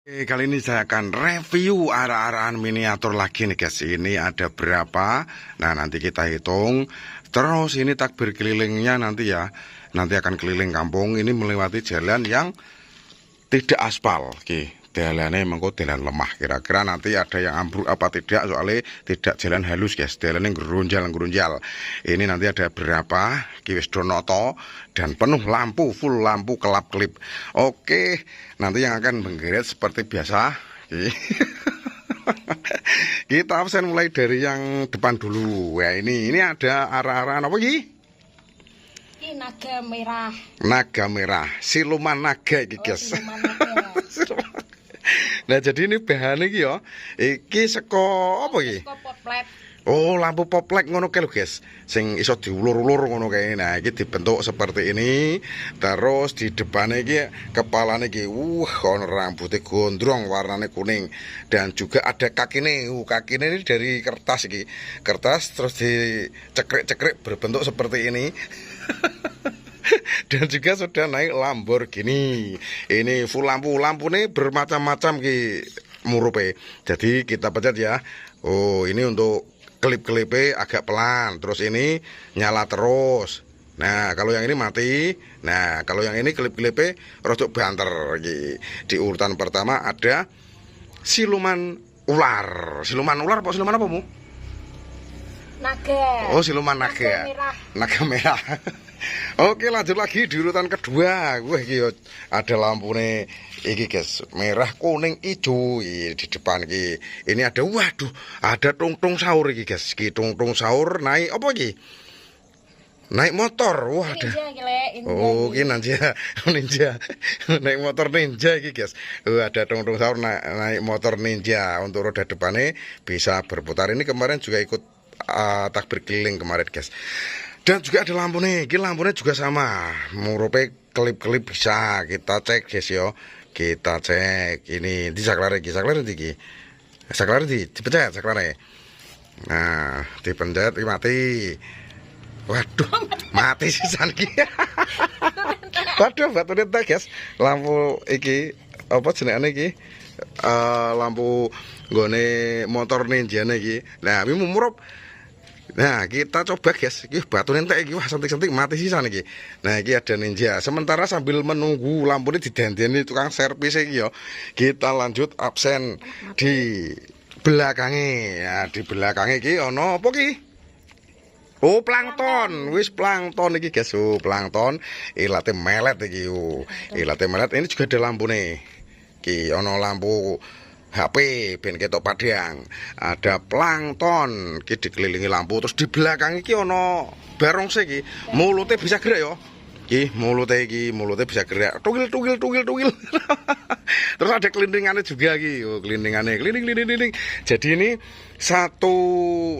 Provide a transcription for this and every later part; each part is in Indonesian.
Kali ini saya akan review arah-arahan miniatur lagi nih guys. Ini ada berapa? Nah, nanti kita hitung. Terus ini takbir kelilingnya nanti ya. Nanti akan keliling kampung ini melewati jalan yang tidak aspal. Oke, jalannya emang kok jalan lemah. Kira-kira nanti ada yang ambruk apa tidak, soalnya tidak jalan halus guys. Jalannya gerunjal-gerunjal. Ini nanti ada berapa? Kiwis Donoto dan penuh lampu, full lampu kelap-kelip. Oke, nanti yang akan menggeret seperti biasa. Kita absen mulai dari yang depan dulu. Ya, ini ada arah-arahan apa ini? Ini naga merah. Naga merah, siluman naga iki guys. Siluman naga. Nah, jadi ini bahan iki ya. Iki seko apa iki? Seko poplet. Oh, lampu poplek ngono kae lho, guys. Sing iso diulur-ulur ngono kae. Nah, iki dibentuk seperti ini. Terus di depannya iki kepalane iki ono rambutnya gondrong warnanya kuning dan juga ada kakine. Kakine ini dari kertas iki. Kertas terus dicekrek-cekrek berbentuk seperti ini. Dan juga sudah naik Lamborghini. Ini full lampu. Lampunya bermacam-macam ki murupe. Jadi kita pencet ya. Oh, ini untuk kelip-kelipnya agak pelan. Terus ini nyala terus. Nah, kalau yang ini mati. Nah, kalau yang ini kelip-kelipnya rodok banter. Di urutan pertama ada siluman ular. Siluman ular apa siluman apa, Mu? Naga. Oh, siluman naga. Naga merah. Naga merah. Oke, lanjut lagi di urutan kedua. Wah, iki ada lampune iki guys, merah, kuning, hijau di depan iki. Ini ada waduh, ada tungtung sahur iki guys. Iki tungtung sahur naik apa iki? Naik motor. Wah, ada. Oh, ini ninja. Ninja. Naik motor ninja iki guys. Ada tungtung sahur naik motor ninja. Untuk roda depannya bisa berputar. Ini kemarin juga ikut takbir keliling kemarin guys. Dan juga ada lampu nih, ini lampunya juga sama. Murupe kelip-kelip bisa kita cek guys yo. Kita cek ini di saklar iki. Saklar dipencet saklar. Nah, dipencet mati. Waduh, mati sisan iki. Waduh, batune entek guys. Lampu iki apa jenenge iki? Lampu nggone motor ninjane iki. Nah, ini murup. Nah, kita coba guys, iki batu entek iki wah sentik-sentik mati sisan iki. Nah, iki ada ninja. Sementara sambil menunggu lampunya didandani tukang servis iki ya. Kita lanjut absen di belakangnya. Ya, di belakangnya iki ono apa iki? Oh, plankton. Wis plankton iki guys. Oh, plankton. Ilate melet iki. Ilate melet ini juga ada lampu nih. Iki ono lampu HP ben ketok padang. Ada plankton iki dikelilingi lampu. Terus di belakang iki ono barongse iki. Mulutnya bisa gerak ya. Iki mulutnya bisa gerak. Tugil. Terus ada kelindingannya juga iki. Oh, kelindingannya keliling. Jadi ini satu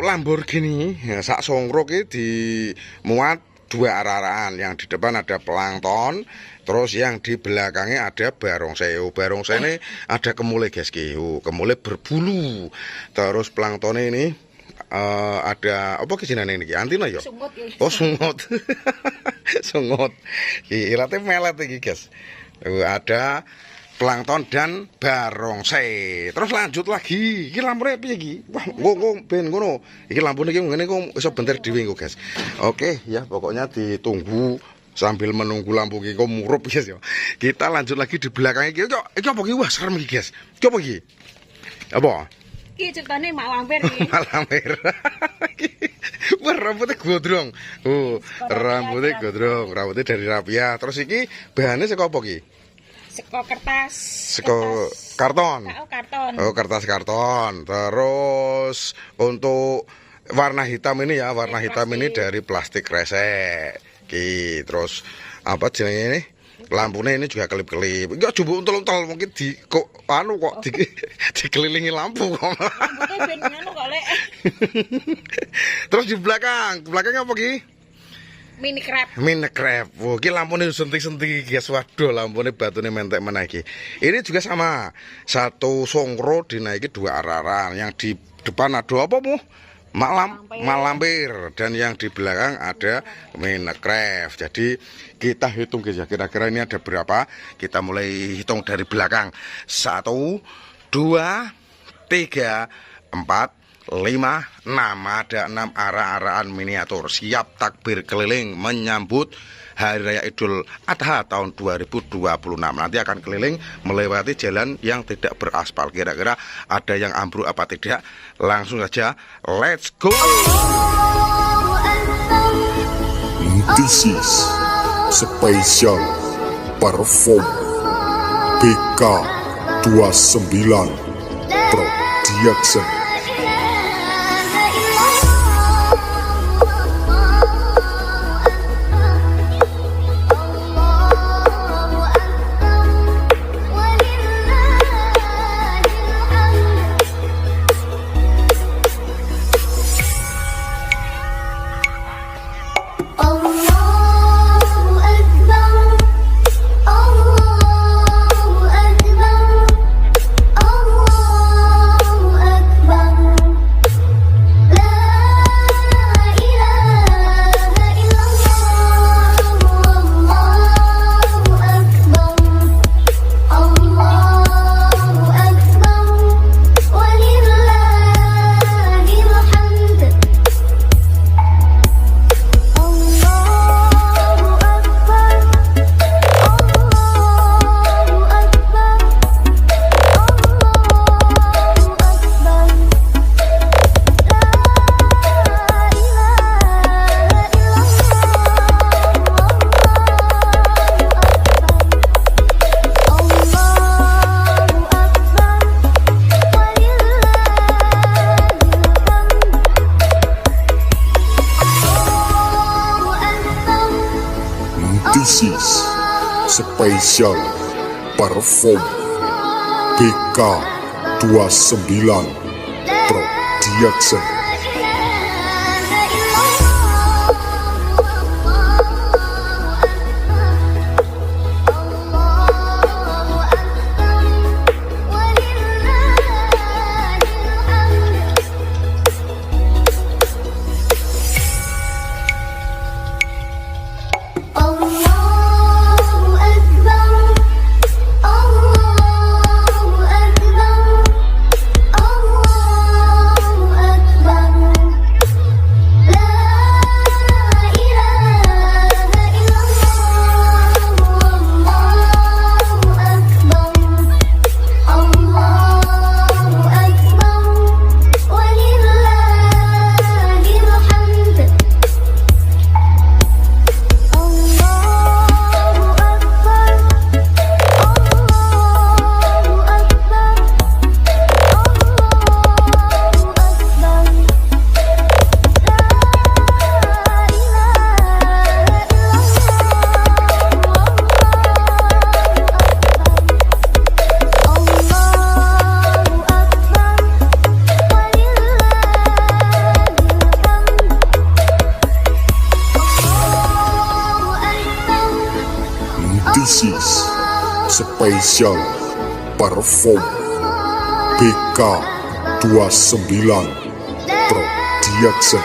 Lamborghini ya, sak songro iki dimuat dua arah-arahan. Yang di depan ada plankton, terus yang di belakangnya ada barongsai. Barongsai ini ada kemule guys, kemule berbulu. Terus plankton ini ada apa kejenane ini? Antina ya? Sungut ya. Oh, sungut. Sungut. Ilate melet iki guys. Ada plankton dan barongsai. Terus lanjut lagi. Iki lampune piye iki? Wah, ben ngono. Iki lampune iki ngene kok iso bentar dhewe kok, guys. Oke, ya pokoknya ditunggu sambil menunggu lampu iki kok murup guys ya. Kita lanjut lagi di belakang iki. Iki apa iki? Wah, serem iki, guys. Iki apa iki? Apa? Iki ceritane mak lampir iki. Lampir. Wah, rambutnya godrong. Oh, rambutnya godrong. Rambutnya dari rapia. Terus iki bahannya saka apa iki? Seko kertas. Seko karton. Karton. Oh, kertas karton. Terus untuk warna hitam ini ya, warna hitam ini dari plastik resek. Terus apa jenenge ini? Lampunya ini juga kelip-kelip. Enggak coba untel-untel mungkin dikelilingi lampu kok. Lampunya ben ngono kok lek. Terus di belakangnya apa ki? Mini crab. Oh, ini lampunya sentik-sentik guys. Waduh, lampunya batunya mentek menaiki. Ini juga sama. Satu songro dinaiki dua arah-arahan. Yang di depan ada apa, Mu? Malampir, dan yang di belakang ada Minecraft. Jadi kita hitung guys ya, kira-kira ini ada berapa. Kita mulai hitung dari belakang. 1, 2, 3, 4, 5, 6. Ada 6 arah-arahan miniatur siap takbir keliling menyambut Hari Raya Idul Adha tahun 2026. Nanti akan keliling melewati jalan yang tidak beraspal. Kira-kira ada yang ambruk apa tidak? Langsung saja, let's go. This is special perform BK 29 Production. This is special perform BK 29 Production. This is special perform BK 29 Production.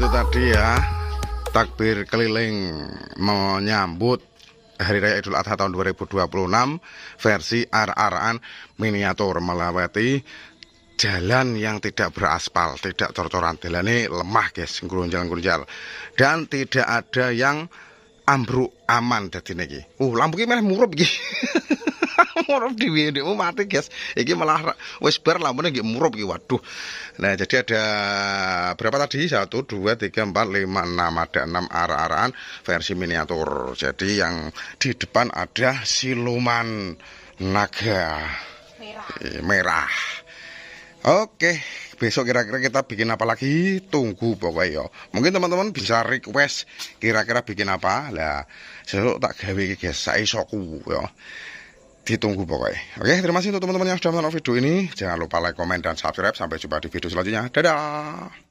Tadi ya, takbir keliling menyambut Hari Raya Idul Adha tahun 2026 versi arah-arahan miniatur melewati jalan yang tidak beraspal, tidak cor-coran. Jalannya lemah guys, grunjal-grunjal, dan tidak ada yang ambruk, aman dadi niki. Lampu iki malah murup iki. Murup dhewe ndekmu mati guys. Iki malah wis bar lampune nggih murup iki. Waduh. Nah, jadi ada berapa tadi? 1 2 3 4 5 6, ada 6 arah-arahan versi miniatur. Jadi yang di depan ada siluman naga merah. Oke, besok kira-kira kita bikin apa lagi, tunggu pokoknya ya. Mungkin teman-teman bisa request kira-kira bikin apa. Lah, sesuk tak gawe iki guys, saisoku ya. Ditunggu pokoknya. Oke, terima kasih untuk teman-teman yang sudah menonton video ini. Jangan lupa like, komen, dan subscribe. Sampai jumpa di video selanjutnya. Dadah.